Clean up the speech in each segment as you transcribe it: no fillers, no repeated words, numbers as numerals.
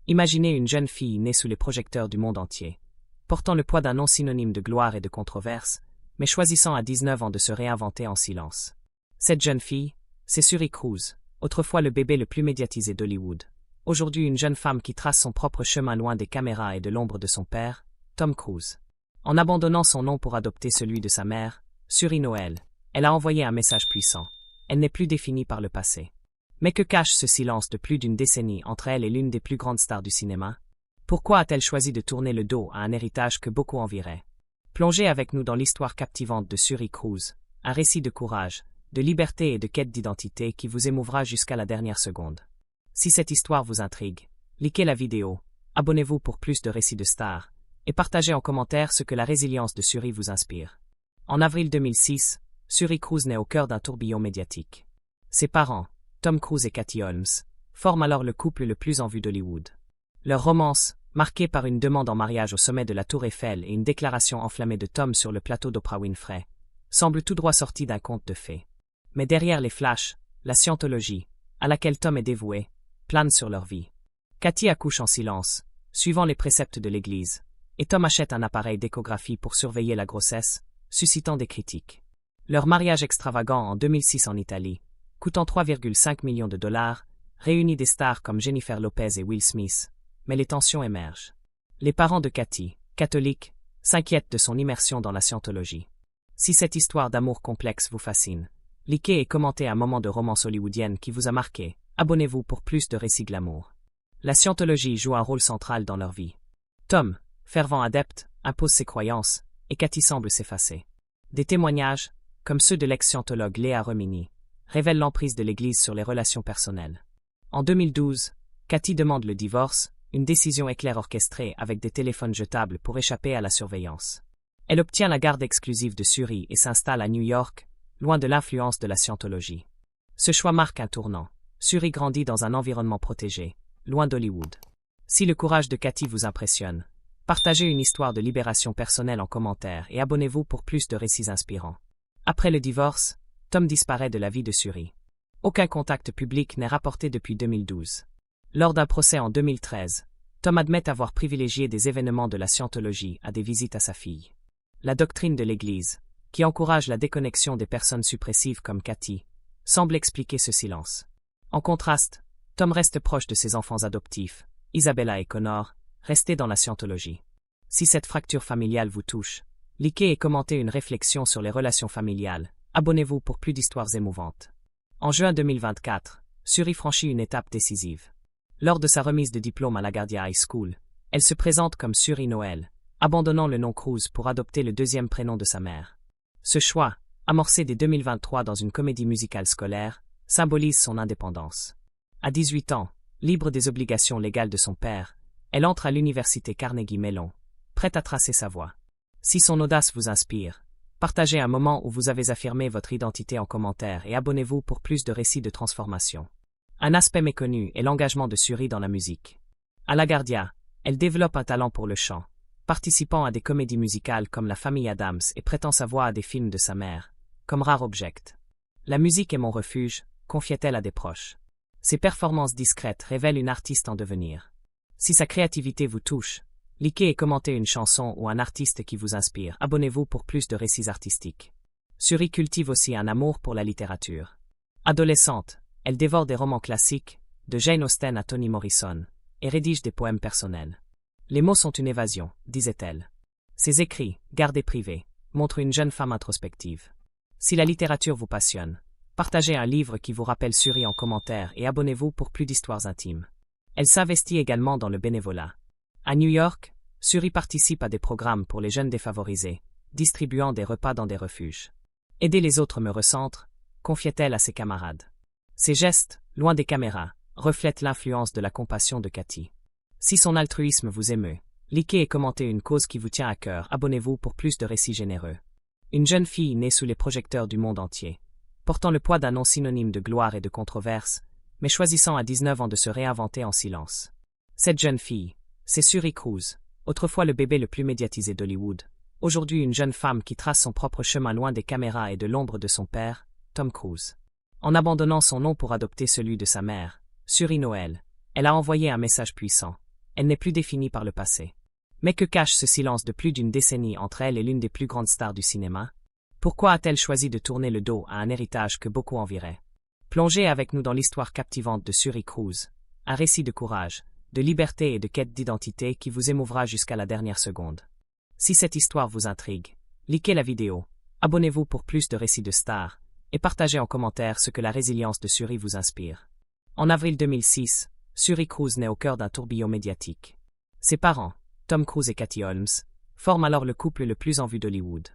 Imaginez une jeune fille née sous les projecteurs du monde entier, portant le poids d'un nom synonyme de gloire et de controverse, mais choisissant à 19 ans de se réinventer en silence. Cette jeune fille, c'est Suri Cruise, autrefois le bébé le plus médiatisé d'Hollywood. Aujourd'hui une jeune femme qui trace son propre chemin loin des caméras et de l'ombre de son père, Tom Cruise. En abandonnant son nom pour adopter celui de sa mère, Suri Noel, elle a envoyé un message puissant. Elle n'est plus définie par le passé. Mais que cache ce silence de plus d'une décennie entre elle et l'une des plus grandes stars du cinéma? Pourquoi a-t-elle choisi de tourner le dos à un héritage que beaucoup envieraient? Plongez avec nous dans l'histoire captivante de Suri Cruise, un récit de courage, de liberté et de quête d'identité qui vous émouvra jusqu'à la dernière seconde. Si cette histoire vous intrigue, likez la vidéo, abonnez-vous pour plus de récits de stars, et partagez en commentaire ce que la résilience de Suri vous inspire. En avril 2006, Suri Cruise naît au cœur d'un tourbillon médiatique. Ses parents, Tom Cruise et Katie Holmes, forment alors le couple le plus en vue d'Hollywood. Leur romance, marquée par une demande en mariage au sommet de la Tour Eiffel et une déclaration enflammée de Tom sur le plateau d'Oprah Winfrey, semble tout droit sortie d'un conte de fées. Mais derrière les flashs, la scientologie, à laquelle Tom est dévoué, plane sur leur vie. Katie accouche en silence, suivant les préceptes de l'Église, et Tom achète un appareil d'échographie pour surveiller la grossesse, suscitant des critiques. Leur mariage extravagant en 2006 en Italie, coûtant 3,5 millions de dollars, réunit des stars comme Jennifer Lopez et Will Smith, mais les tensions émergent. Les parents de Katie, catholiques, s'inquiètent de son immersion dans la scientologie. Si cette histoire d'amour complexe vous fascine, likez et commentez un moment de romance hollywoodienne qui vous a marqué, abonnez-vous pour plus de récits glamour. La scientologie joue un rôle central dans leur vie. Tom, fervent adepte, impose ses croyances, et Katie semble s'effacer. Des témoignages, comme ceux de l'ex-scientologue Léa Remini, révèlent l'emprise de l'Église sur les relations personnelles. En 2012, Katie demande le divorce, une décision éclair orchestrée avec des téléphones jetables pour échapper à la surveillance. Elle obtient la garde exclusive de Suri et s'installe à New York, loin de l'influence de la scientologie. Ce choix marque un tournant. Suri grandit dans un environnement protégé, loin d'Hollywood. Si le courage de Katie vous impressionne, partagez une histoire de libération personnelle en commentaire et abonnez-vous pour plus de récits inspirants. Après le divorce, Tom disparaît de la vie de Suri. Aucun contact public n'est rapporté depuis 2012. Lors d'un procès en 2013, Tom admet avoir privilégié des événements de la scientologie à des visites à sa fille. La doctrine de l'Église, qui encourage la déconnexion des personnes suppressives comme Katie, semble expliquer ce silence. En contraste, Tom reste proche de ses enfants adoptifs, Isabella et Connor, restés dans la scientologie. Si cette fracture familiale vous touche, likez et commentez une réflexion sur les relations familiales, abonnez-vous pour plus d'histoires émouvantes. En juin 2024, Suri franchit une étape décisive. Lors de sa remise de diplôme à LaGuardia High School, elle se présente comme Suri Noel, abandonnant le nom Cruise pour adopter le deuxième prénom de sa mère. Ce choix, amorcé dès 2023 dans une comédie musicale scolaire, symbolise son indépendance. À 18 ans, libre des obligations légales de son père, elle entre à l'université Carnegie Mellon, prête à tracer sa voie. Si son audace vous inspire, partagez un moment où vous avez affirmé votre identité en commentaire et abonnez-vous pour plus de récits de transformation. Un aspect méconnu est l'engagement de Suri dans la musique. À LaGuardia, elle développe un talent pour le chant, participant à des comédies musicales comme La Famille Addams et prêtant sa voix à des films de sa mère, comme Rare Object. La musique est mon refuge, confiait-elle à des proches. Ses performances discrètes révèlent une artiste en devenir. Si sa créativité vous touche, likez et commentez une chanson ou un artiste qui vous inspire. Abonnez-vous pour plus de récits artistiques. Suri cultive aussi un amour pour la littérature. Adolescente, elle dévore des romans classiques, de Jane Austen à Toni Morrison, et rédige des poèmes personnels. Les mots sont une évasion, disait-elle. Ses écrits, gardés privés, montrent une jeune femme introspective. Si la littérature vous passionne, partagez un livre qui vous rappelle Suri en commentaire et abonnez-vous pour plus d'histoires intimes. Elle s'investit également dans le bénévolat. À New York, Suri participe à des programmes pour les jeunes défavorisés, distribuant des repas dans des refuges. Aider les autres me recentre, confiait-elle à ses camarades. Ses gestes, loin des caméras, reflètent l'influence de la compassion de Katie. Si son altruisme vous émeut, likez et commentez une cause qui vous tient à cœur. Abonnez-vous pour plus de récits généreux. Une jeune fille née sous les projecteurs du monde entier, portant le poids d'un nom synonyme de gloire et de controverse, mais choisissant à 19 ans de se réinventer en silence. Cette jeune fille, c'est Suri Cruise, autrefois le bébé le plus médiatisé d'Hollywood, aujourd'hui une jeune femme qui trace son propre chemin loin des caméras et de l'ombre de son père, Tom Cruise. En abandonnant son nom pour adopter celui de sa mère, Suri Noel, elle a envoyé un message puissant. elle n'est plus définie par le passé. Mais que cache ce silence de plus d'une décennie entre elle et l'une des plus grandes stars du cinéma? Pourquoi a-t-elle choisi de tourner le dos à un héritage que beaucoup envieraient? Plongez avec nous dans l'histoire captivante de Suri Cruise, un récit de courage, de liberté et de quête d'identité qui vous émouvra jusqu'à la dernière seconde. Si cette histoire vous intrigue, likez la vidéo, abonnez-vous pour plus de récits de stars, et partagez en commentaire ce que la résilience de Suri vous inspire. En avril 2006, Suri Cruise naît au cœur d'un tourbillon médiatique. Ses parents, Tom Cruise et Katie Holmes, forment alors le couple le plus en vue d'Hollywood.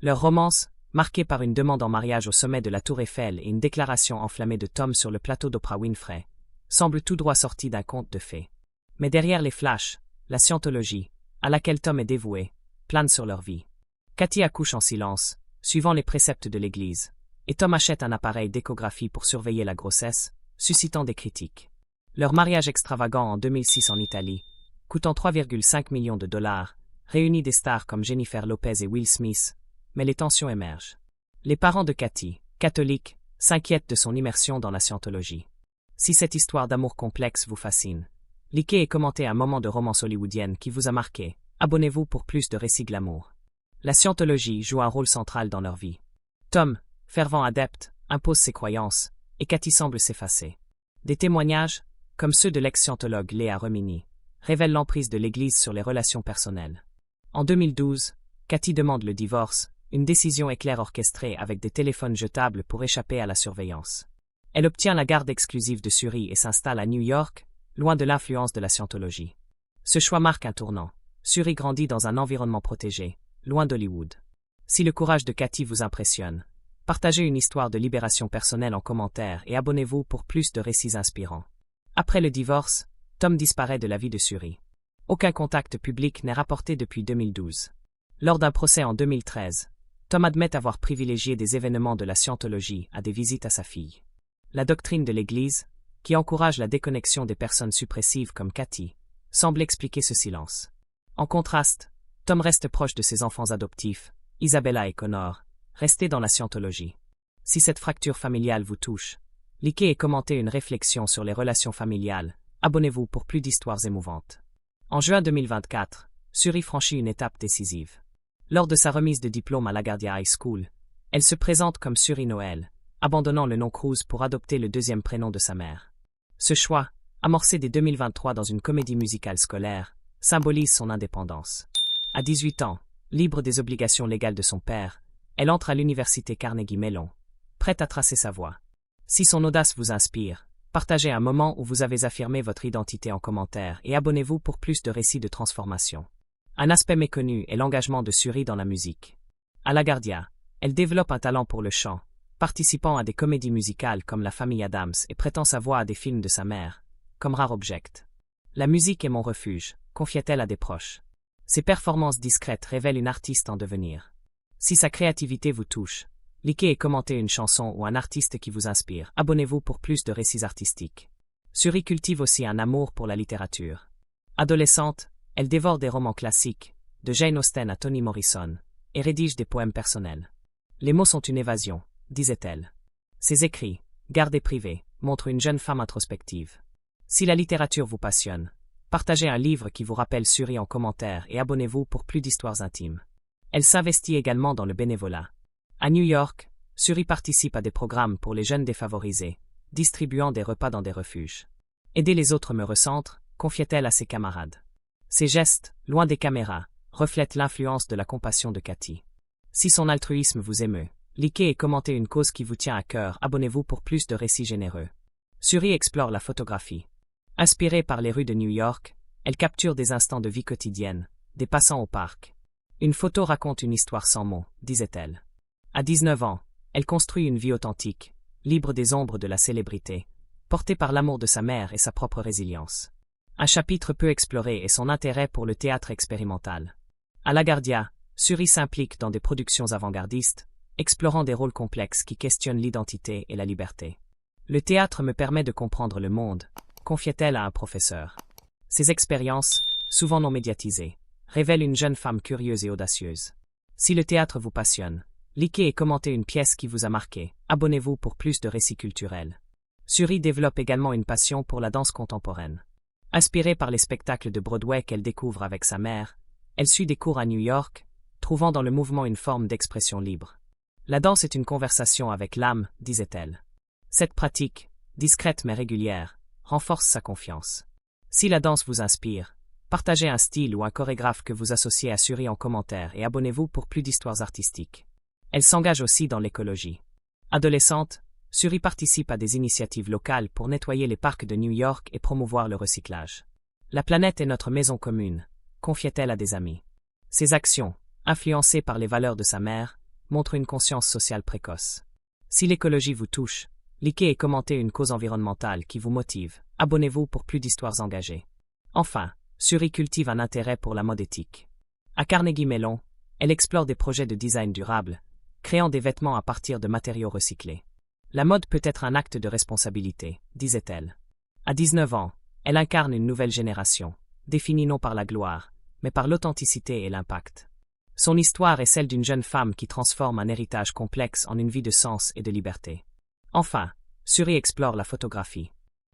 Leur romance, marquée par une demande en mariage au sommet de la Tour Eiffel et une déclaration enflammée de Tom sur le plateau d'Oprah Winfrey, semble tout droit sortie d'un conte de fées. Mais derrière les flashs, la scientologie, à laquelle Tom est dévoué, plane sur leur vie. Katie accouche en silence, suivant les préceptes de l'Église, et Tom achète un appareil d'échographie pour surveiller la grossesse, suscitant des critiques. Leur mariage extravagant en 2006 en Italie, coûtant 3,5 millions de dollars, réunit des stars comme Jennifer Lopez et Will Smith, mais les tensions émergent. Les parents de Katie, catholiques, s'inquiètent de son immersion dans la scientologie. Si cette histoire d'amour complexe vous fascine, likez et commentez un moment de romance hollywoodienne qui vous a marqué. Abonnez-vous pour plus de récits glamour. La scientologie joue un rôle central dans leur vie. Tom, fervent adepte, impose ses croyances, et Katie semble s'effacer. Des témoignages, comme ceux de l'ex-scientologue Léa Remini, révèlent l'emprise de l'Église sur les relations personnelles. En 2012, Katie demande le divorce, une décision éclair orchestrée avec des téléphones jetables pour échapper à la surveillance. Elle obtient la garde exclusive de Suri et s'installe à New York, loin de l'influence de la scientologie. Ce choix marque un tournant. Suri grandit dans un environnement protégé, loin d'Hollywood. Si le courage de Katie vous impressionne, partagez une histoire de libération personnelle en commentaire et abonnez-vous pour plus de récits inspirants. Après le divorce, Tom disparaît de la vie de Suri. Aucun contact public n'est rapporté depuis 2012. Lors d'un procès en 2013, Tom admet avoir privilégié des événements de la scientologie à des visites à sa fille. La doctrine de l'Église, qui encourage la déconnexion des personnes suppressives comme Katie, semble expliquer ce silence. En contraste, Tom reste proche de ses enfants adoptifs, Isabella et Connor, restés dans la scientologie. Si cette fracture familiale vous touche, likez et commentez une réflexion sur les relations familiales, abonnez-vous pour plus d'histoires émouvantes. En juin 2024, Suri franchit une étape décisive. Lors de sa remise de diplôme à LaGuardia High School, elle se présente comme Suri Noël, abandonnant le nom Cruise pour adopter le deuxième prénom de sa mère. Ce choix, amorcé dès 2023 dans une comédie musicale scolaire, symbolise son indépendance. À 18 ans, libre des obligations légales de son père, elle entre à l'université Carnegie Mellon, prête à tracer sa voie. Si son audace vous inspire, partagez un moment où vous avez affirmé votre identité en commentaire et abonnez-vous pour plus de récits de transformation. Un aspect méconnu est l'engagement de Suri dans la musique. À LaGuardia, elle développe un talent pour le chant, participant à des comédies musicales comme La Famille Adams et prêtant sa voix à des films de sa mère, comme Rare Object. La musique est mon refuge, confiait-elle à des proches. Ses performances discrètes révèlent une artiste en devenir. Si sa créativité vous touche, likez et commentez une chanson ou un artiste qui vous inspire. Abonnez-vous pour plus de récits artistiques. Suri cultive aussi un amour pour la littérature. Adolescente, elle dévore des romans classiques, de Jane Austen à Toni Morrison, et rédige des poèmes personnels. Les mots sont une évasion, disait-elle. Ses écrits, gardés privés, montrent une jeune femme introspective. Si la littérature vous passionne, partagez un livre qui vous rappelle Suri en commentaire et abonnez-vous pour plus d'histoires intimes. Elle s'investit également dans le bénévolat. À New York, Suri participe à des programmes pour les jeunes défavorisés, distribuant des repas dans des refuges. Aider les autres me recentre, confiait-elle à ses camarades. Ses gestes, loin des caméras, reflètent l'influence de la compassion de Katie. Si son altruisme vous émeut, likez et commentez une cause qui vous tient à cœur, abonnez-vous pour plus de récits généreux. Suri explore la photographie. Inspirée par les rues de New York, elle capture des instants de vie quotidienne, des passants au parc. Une photo raconte une histoire sans mots, disait-elle. À 19 ans, elle construit une vie authentique, libre des ombres de la célébrité, portée par l'amour de sa mère et sa propre résilience. Un chapitre peu exploré est son intérêt pour le théâtre expérimental. À LaGuardia, Suri s'implique dans des productions avant-gardistes, explorant des rôles complexes qui questionnent l'identité et la liberté. Le théâtre me permet de comprendre le monde, confiait-elle à un professeur. Ces expériences, souvent non médiatisées, révèlent une jeune femme curieuse et audacieuse. Si le théâtre vous passionne, likez et commentez une pièce qui vous a marqué, abonnez-vous pour plus de récits culturels. Suri développe également une passion pour la danse contemporaine. Inspirée par les spectacles de Broadway qu'elle découvre avec sa mère, elle suit des cours à New York, trouvant dans le mouvement une forme d'expression libre. La danse est une conversation avec l'âme, disait-elle. Cette pratique, discrète mais régulière, renforce sa confiance. Si la danse vous inspire, partagez un style ou un chorégraphe que vous associez à Suri en commentaire et abonnez-vous pour plus d'histoires artistiques. Elle s'engage aussi dans l'écologie. Adolescente, Suri participe à des initiatives locales pour nettoyer les parcs de New York et promouvoir le recyclage. La planète est notre maison commune, confiait-elle à des amis. Ses actions, influencées par les valeurs de sa mère, montrent une conscience sociale précoce. Si l'écologie vous touche, likez et commentez une cause environnementale qui vous motive. Abonnez-vous pour plus d'histoires engagées. Enfin, Suri cultive un intérêt pour la mode éthique. À Carnegie Mellon, elle explore des projets de design durable, créant des vêtements à partir de matériaux recyclés. La mode peut être un acte de responsabilité, disait-elle. À 19 ans, elle incarne une nouvelle génération, définie non par la gloire, mais par l'authenticité et l'impact. Son histoire est celle d'une jeune femme qui transforme un héritage complexe en une vie de sens et de liberté. Enfin, Suri explore la photographie.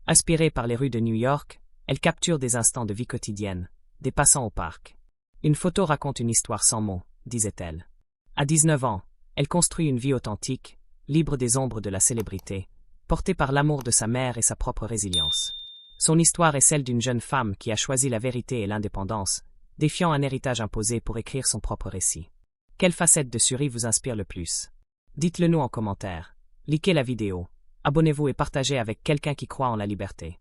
Inspirée par les rues de New York, elle capture des instants de vie quotidienne, des passants au parc. Une photo raconte une histoire sans mots, disait-elle. À 19 ans, elle construit une vie authentique, libre des ombres de la célébrité, portée par l'amour de sa mère et sa propre résilience. Son histoire est celle d'une jeune femme qui a choisi la vérité et l'indépendance, défiant un héritage imposé pour écrire son propre récit. Quelle facette de Suri vous inspire le plus? Dites-le nous en commentaire. Likez la vidéo, abonnez-vous et partagez avec quelqu'un qui croit en la liberté.